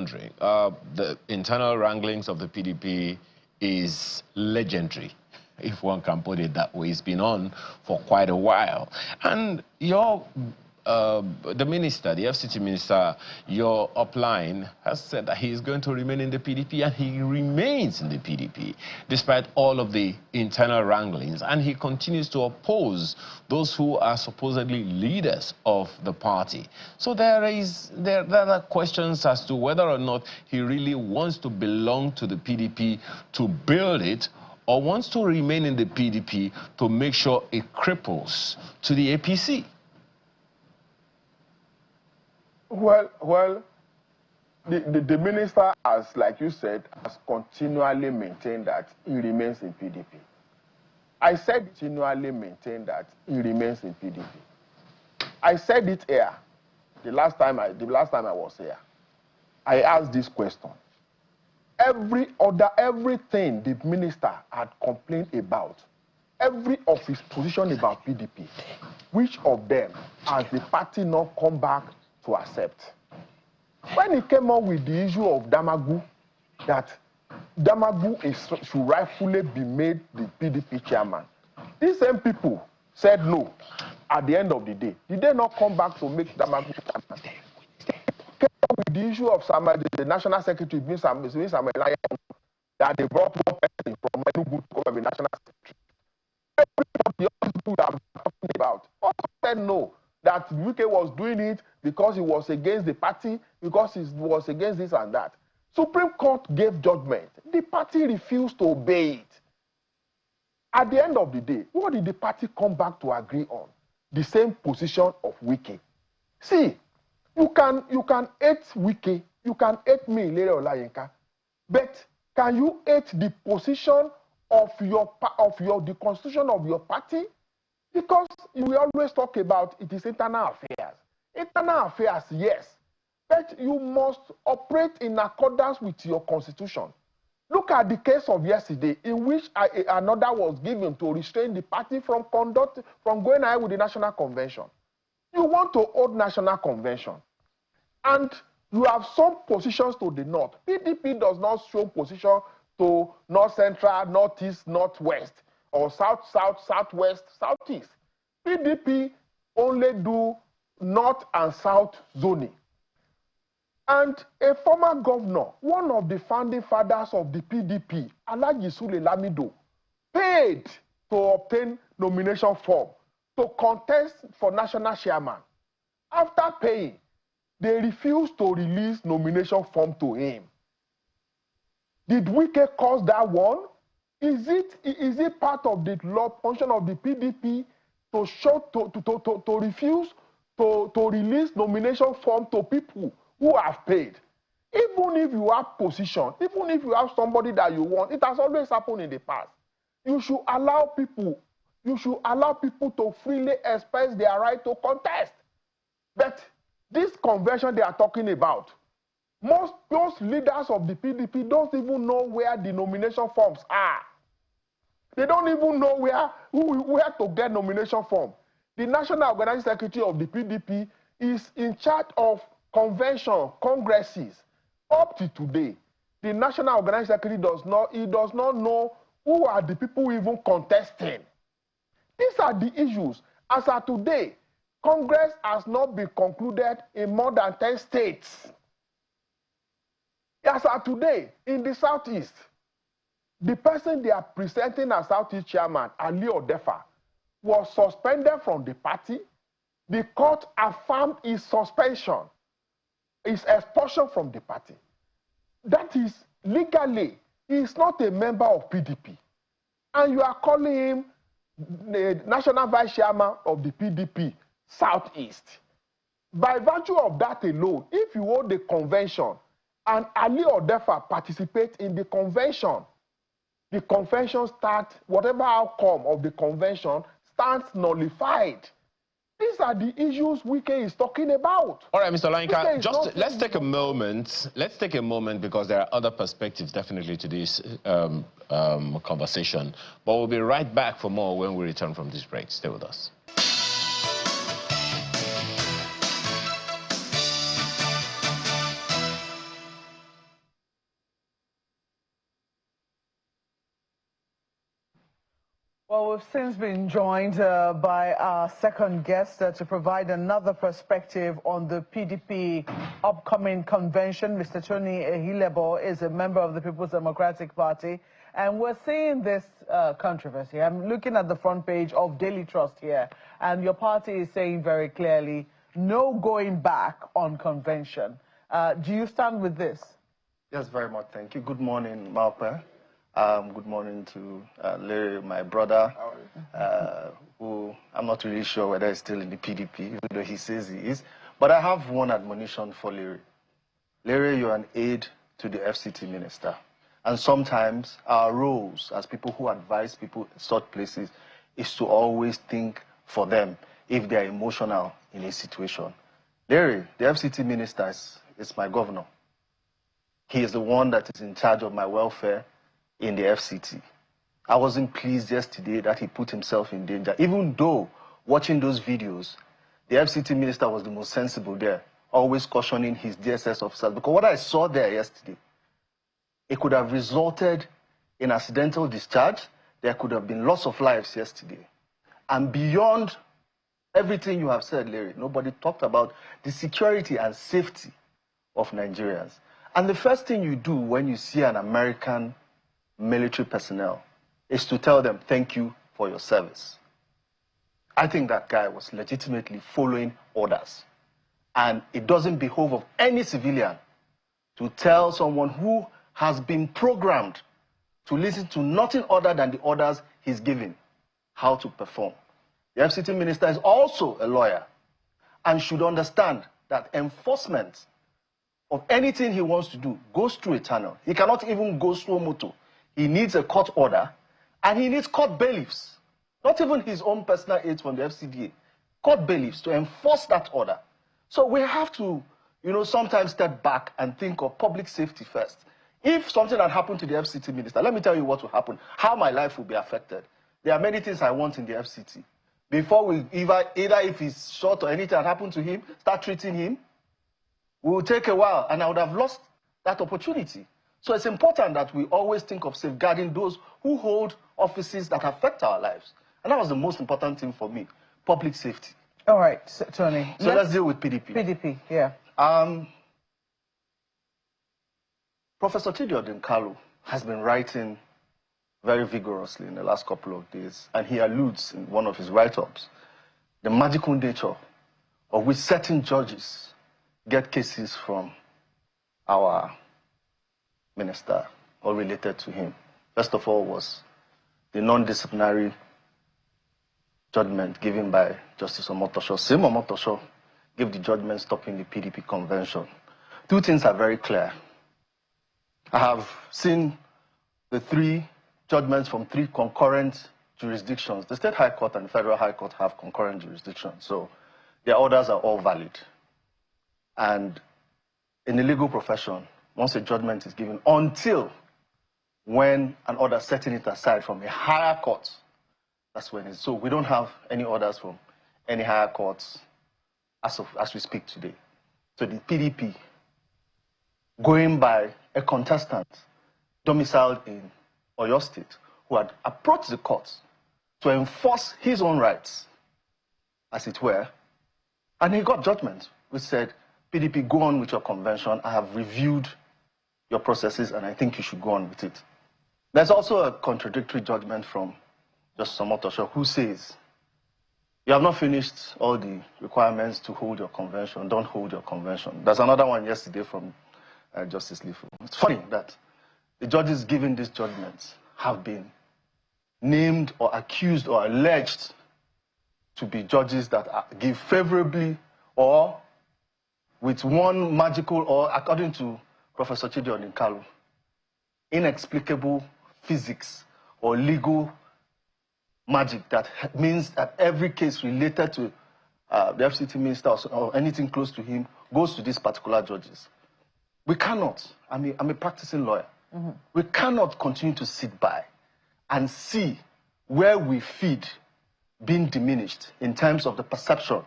wondering, the internal wranglings of the PDP is legendary, if one can put it that way. It's been on for quite a while. And the minister, the FCT minister, your upline, has said that he is going to remain in the PDP, and he remains in the PDP, despite all of the internal wranglings. And he continues to oppose those who are supposedly leaders of the party. So there are questions as to whether or not he really wants to belong to the PDP to build it, or wants to remain in the PDP to make sure it cripples to the APC. Well, the minister, has, like you said, has continually maintained that he remains in PDP. I said continually maintained that he remains in PDP. I said it here the last time I was here. I asked this question. Everything the minister had complained about, every of his position about PDP, which of them has the party not come back to accept? When he came up with the issue of Damagu, that Damagu should rightfully be made the PDP chairman, these same people said no at the end of the day. Did they not come back to make Damagu chairman? Came up with the issue of the national secretary, that they brought one person from Enugu to come and be national secretary. Everybody else who I'm talking about also said no, that Wike was doing it because he was against the party, because he was against this and that. Supreme Court gave judgment. The party refused to obey it. At the end of the day, what did the party come back to agree on? The same position of Wike. See, you can hate Wike, you can hate me, Lere Olayenka, but can you hate the position of the constitution of your party? Because we always talk about it is internal affairs. Internal affairs, yes, but you must operate in accordance with your constitution. Look at the case of yesterday, in which another was given to restrain the party from going ahead with the national convention. You want to hold national convention, and you have some positions to the north. PDP does not show position to north central, northeast, northwest, or south, southwest, southeast. PDP only do north and south zoning. And a former governor, one of the founding fathers of the PDP, Alhaji Sule Lamido, paid to obtain nomination form to contest for national chairman. After paying, they refused to release nomination form to him. Did Wike cause that one? Is it part of the law function of the PDP to refuse to release nomination form to people who have paid? Even if you have position, even if you have somebody that you want, it has always happened in the past. You should allow people to freely express their right to contest. But this convention they are talking about, most leaders of the PDP don't even know where the nomination forms are. They don't even know where to get nomination form. The National Organizing Secretary of the PDP is in charge of convention, congresses. Up to today, the National Organizing Secretary does not know who are the people even contesting. These are the issues. As of today, Congress has not been concluded in more than 10 states. As of today, in the Southeast, the person they are presenting as Southeast chairman, Ali Odefa, was suspended from the party. The court affirmed his suspension, his expulsion from the party. That is, legally, he is not a member of PDP. And you are calling him the national vice chairman of the PDP Southeast. By virtue of that alone, if you hold the convention and Ali Odefa participates in the convention starts, whatever outcome of the convention stands nullified. These are the issues Wike is talking about. All right, Mr. Olayenka, let's take a moment. Let's take a moment, because there are other perspectives definitely to this conversation. But we'll be right back for more when we return from this break. Stay with us. Well, we've since been joined by our second guest to provide another perspective on the PDP upcoming convention. Mr. Tony Ehilebo is a member of the People's Democratic Party, and we're seeing this controversy. I'm looking at the front page of Daily Trust here, and your party is saying very clearly, no going back on convention. Do you stand with this? Yes, very much. Thank you. Good morning, Malpe. Good morning to Larry, my brother, who I'm not really sure whether he's still in the PDP, even though he says he is. But I have one admonition for Larry. Larry, you're an aide to the FCT minister. And sometimes our roles as people who advise people in such places is to always think for them if they're emotional in a situation. Larry, the FCT minister is my governor. He is the one that is in charge of my welfare in the FCT. I wasn't pleased yesterday that he put himself in danger, even though watching those videos, the FCT minister was the most sensible there, always cautioning his DSS officers. Because what I saw there yesterday, it could have resulted in accidental discharge. There could have been loss of lives yesterday. And beyond everything you have said, Larry, nobody talked about the security and safety of Nigerians. And the first thing you do when you see an American military personnel is to tell them thank you for your service. I think that guy was legitimately following orders. And it doesn't behove of any civilian to tell someone who has been programmed to listen to nothing other than the orders he's given how to perform. The FCT minister is also a lawyer and should understand that enforcement of anything he wants to do goes through a channel. He cannot even go slow moto. He needs a court order, and he needs court bailiffs. Not even his own personal aides from the FCDA. Court bailiffs to enforce that order. So we have to, sometimes step back and think of public safety first. If something had happened to the FCT minister, let me tell you what will happen, how my life will be affected. There are many things I want in the FCT. Before we, either if he's shot or anything had happened to him, start treating him, it will take a while, and I would have lost that opportunity. So it's important that we always think of safeguarding those who hold offices that affect our lives. And that was the most important thing for me, public safety. All right, Tony. So let's deal with PDP. PDP, yeah. Professor Chidi Kalu has been writing very vigorously in the last couple of days, and he alludes in one of his write-ups the magical nature of which certain judges get cases from our minister or related to him. First of all was the non-disciplinary judgment given by Justice Omotosho. Same Omotosho gave the judgment stopping the PDP convention. Two things are very clear. I have seen the three judgments from three concurrent jurisdictions. The State High Court and the Federal High Court have concurrent jurisdiction, so their orders are all valid. And in the legal profession, once a judgment is given, until when an order setting it aside from a higher court, that's when it's. So we don't have any orders from any higher courts as we speak today. So the PDP, going by a contestant domiciled in Oyo State, who had approached the courts to enforce his own rights, as it were, and he got judgment which said, PDP, go on with your convention. I have reviewed your processes, and I think you should go on with it. There's also a contradictory judgment from Justice Omotosho, who says, you have not finished all the requirements to hold your convention. Don't hold your convention. There's another one yesterday from Justice Lifu. It's funny that the judges giving these judgments have been named or accused or alleged to be judges that give favorably or with one magical, or according to Professor Chidi Kalu, inexplicable physics or legal magic that means that every case related to the FCT minister or anything close to him goes to these particular judges. We cannot, I'm a practicing lawyer, we cannot continue to sit by and see where we feed being diminished in terms of the perception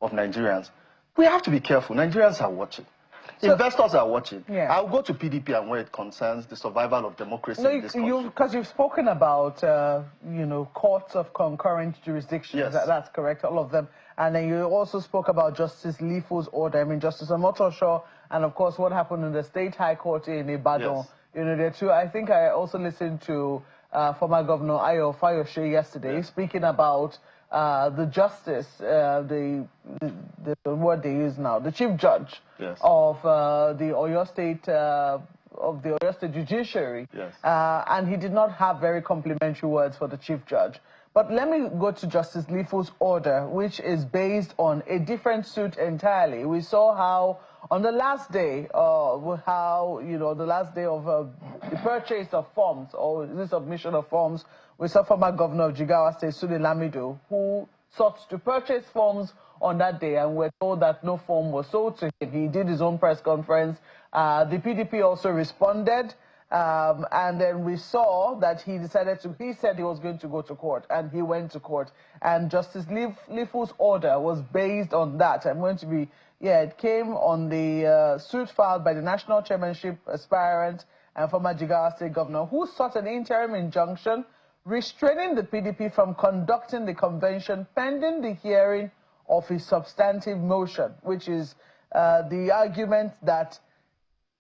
of Nigerians. We have to be careful. Nigerians are watching. investors are watching. Yeah. I'll go to PDP and where it concerns the survival of democracy in this country. Because you've spoken about, courts of concurrent jurisdiction. Yes. That's correct, all of them. And then you also spoke about Justice Lifu's order. I mean, Justice Omotosho, and of course, what happened in the State High Court in Ibadan. Yes. There too. I think I also listened to former Governor Ayo Fayose yesterday, yes, speaking about the justice, the word they use now, the chief judge, yes, of the Oyo State Judiciary, yes, and he did not have very complimentary words for the chief judge. But let me go to Justice Lifu's order, which is based on a different suit entirely. We saw how on the last day, the last day of the purchase of forms or the submission of forms, we saw former Governor of Jigawa State, Sule Lamido, who sought to purchase forms on that day, and we're told that no form was sold to him. He did his own press conference. The PDP also responded, and then we saw that he said he was going to go to court, and he went to court. And Justice Lifu's order was based on that. It came on the suit filed by the national chairmanship aspirant and former Jigawa State Governor, who sought an interim injunction restraining the PDP from conducting the convention pending the hearing of his substantive motion, which is the argument that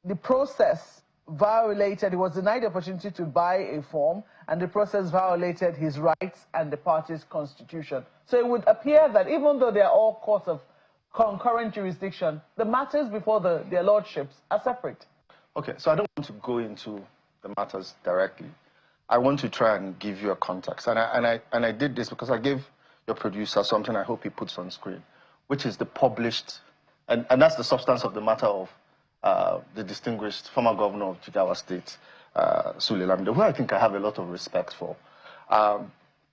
the process violated, he was denied the opportunity to buy a form, and the process violated his rights and the party's constitution. So it would appear that even though they are all courts of concurrent jurisdiction, the matters before their lordships are separate. Okay, so I don't want to go into the matters directly. I want to try and give you a context. And I did this because I gave your producer something I hope he puts on screen, which is the published, and that's the substance of the matter of the distinguished former governor of Jigawa State, Sule Lamido, who I think I have a lot of respect for.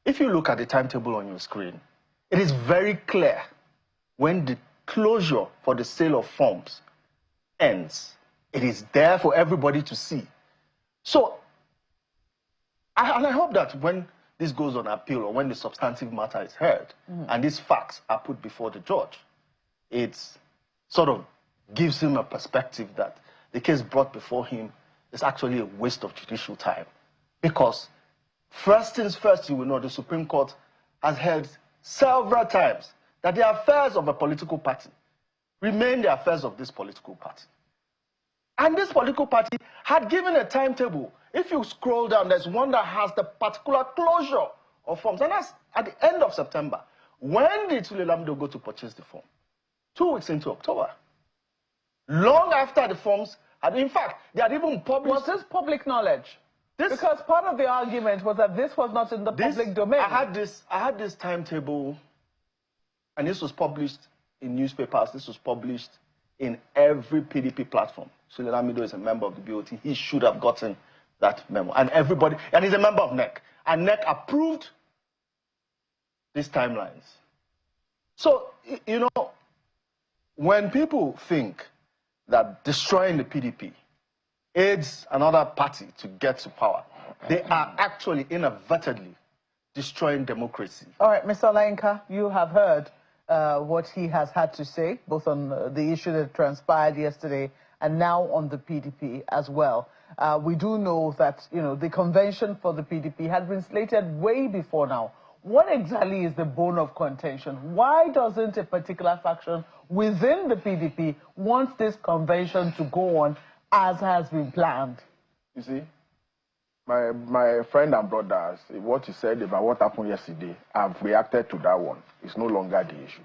If you look at the timetable on your screen, it is very clear when the closure for the sale of forms ends. It is there for everybody to see. So, I hope that when this goes on appeal or when the substantive matter is heard and these facts are put before the judge, it sort of gives him a perspective that the case brought before him is actually a waste of judicial time. Because first things first, you will know the Supreme Court has held several times that the affairs of a political party remain the affairs of this political party. And this political party had given a timetable. If you scroll down, there's one that has the particular closure of forms, and that's at the end of September. When did Sule Lamido go to purchase the form? 2 weeks into October. Long after the forms had, in fact, they had even published... Was this public knowledge? Because part of the argument was that this was not in the public domain. I had this timetable, and this was published in newspapers. This was published in every PDP platform. Sule Lamido is a member of the BOT. He should have gotten that memo. And everybody, and he's a member of NEC. And NEC approved these timelines. So, you know, when people think that destroying the PDP aids another party to get to power, they are actually inadvertently destroying democracy. All right, Mr. Olainka, you have heard what he has had to say, both on the issue that transpired yesterday and now on the PDP as well. We do know that, the convention for the PDP had been slated way before now. What exactly is the bone of contention? Why doesn't a particular faction within the PDP want this convention to go on as has been planned? You see, my friend and brothers, what he said about what happened yesterday, I've reacted to that one. It's no longer the issue.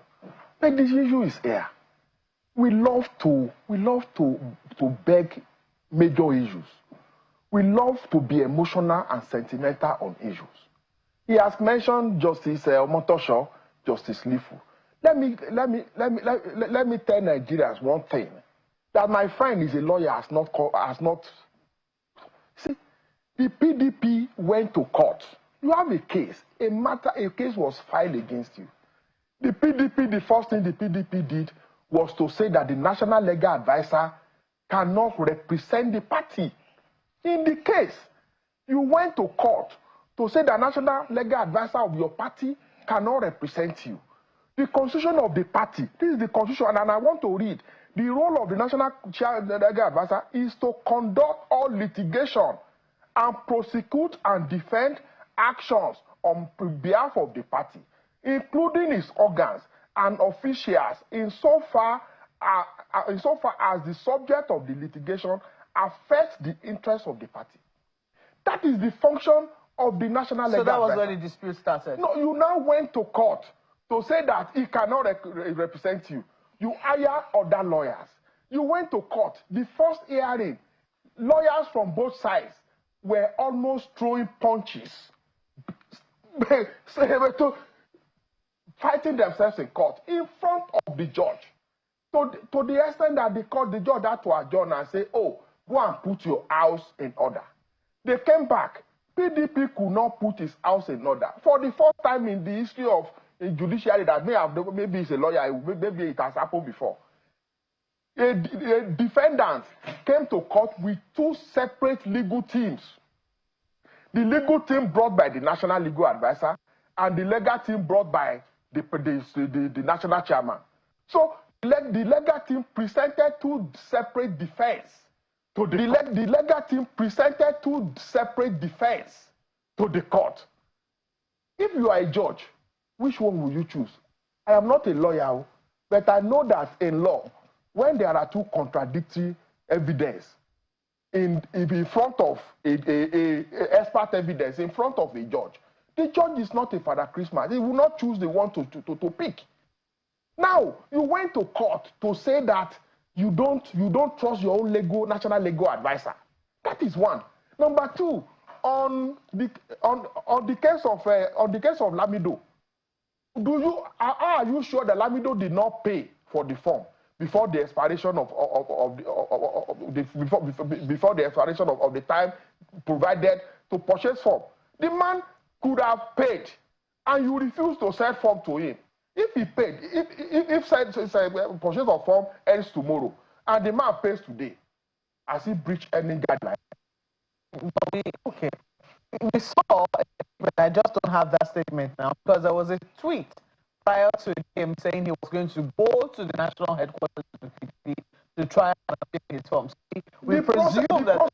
But the issue is here. We love to beg major issues. We love to be emotional and sentimental on issues. He has mentioned Justice Omotosho, Justice Lifu. Let me tell Nigerians one thing: that my friend is a lawyer has not. See, the PDP went to court. You have a case. A case was filed against you. The PDP, the first thing the PDP did was to say that the national legal advisor cannot represent the party. In the case, you went to court to say the national legal advisor of your party cannot represent you. The constitution of the party, this is the constitution, and I want to read. The role of the National Legal Advisor is to conduct all litigation and prosecute and defend actions on behalf of the party, including its organs and officials, insofar as the subject of the litigation affects the interests of the party. That is the function of the National Legal Advisor. So that was when the dispute started? No, you now went to court to say that he cannot represent you. You hire other lawyers. You went to court. The first hearing, lawyers from both sides were almost throwing punches, fighting themselves in court in front of the judge. To the extent that the judge had to adjourn and say, oh, go and put your house in order. They came back. PDP could not put his house in order. For the first time in the history of a judiciary that maybe he's a lawyer, maybe it has happened before. A defendant came to court with two separate legal teams. The legal team brought by the National Legal Advisor and the legal team brought by the national chairman. So the legal team presented two separate defense. The legal team presented two separate defense to the court. If you are a judge, which one will you choose? I am not a lawyer, but I know that in law, when there are two contradictory evidence in front of a expert evidence in front of a judge, the judge is not a Father Christmas. He will not choose the one to pick. Now, you went to court to say that you don't trust your own national legal advisor. That is one. Number two, on the case of Lamido, are you sure that Lamido did not pay for the form before the expiration before the expiration of the time provided to purchase form? The man could have paid, and you refused to send form to him. If he paid, if purchase of form ends tomorrow, and the man pays today, has he breached any guideline? Okay. We saw, but I just don't have that statement now, because there was a tweet prior to him saying he was going to go to the national headquarters of the PDP to try and obtain his forms. We presume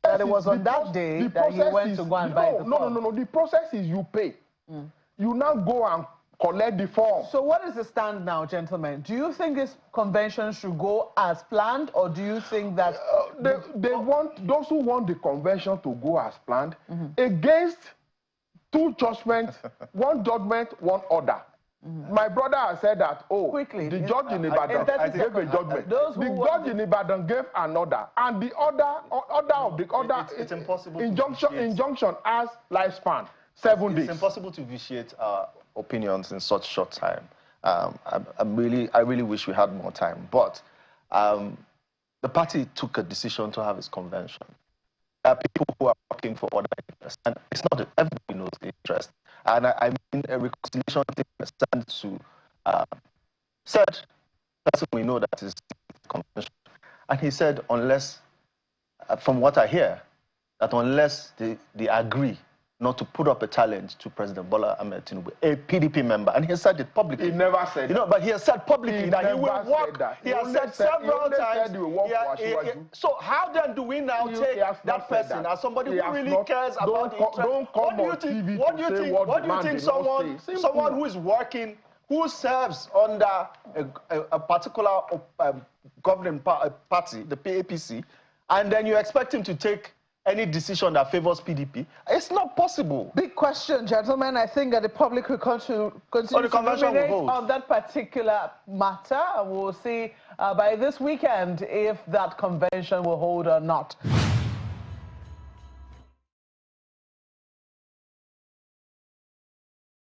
that it was on that day that he went to go and buy the form. No. The process is you pay. You now go and collect the form. So what is the stand now, gentlemen? Do you think this convention should go as planned, or do you think that... they want, those who want the convention to go as planned, against two judgments, one judgment, one order. My brother has said that, the judge in Ibadan gave a judgment. The judge in Ibadan gave an order. And the order it's impossible injunction has lifespan, 7 days. It's impossible to vitiate opinions in such short time. I really wish we had more time. But the party took a decision to have its convention. There are people who are working for other interests, and it's not that everybody knows the interest. And I mean, a reconciliation team stands to said person we know that is convention, and he said unless, from what I hear, that unless they agree not to put up a challenge to President Bola Ahmed Tinubu, a PDP member, and he said it publicly. He never said that. But he has said publicly that he will work. He has said several times. So how then do we now take that person as somebody who really cares about the interest? What do you think someone who is working, who serves under a particular governing party, the APC, and then you expect him to take any decision that favors PDP? It's not possible. Big question, gentlemen. I think that the public will continue to ruminate on that particular matter. We'll see by this weekend if that convention will hold or not.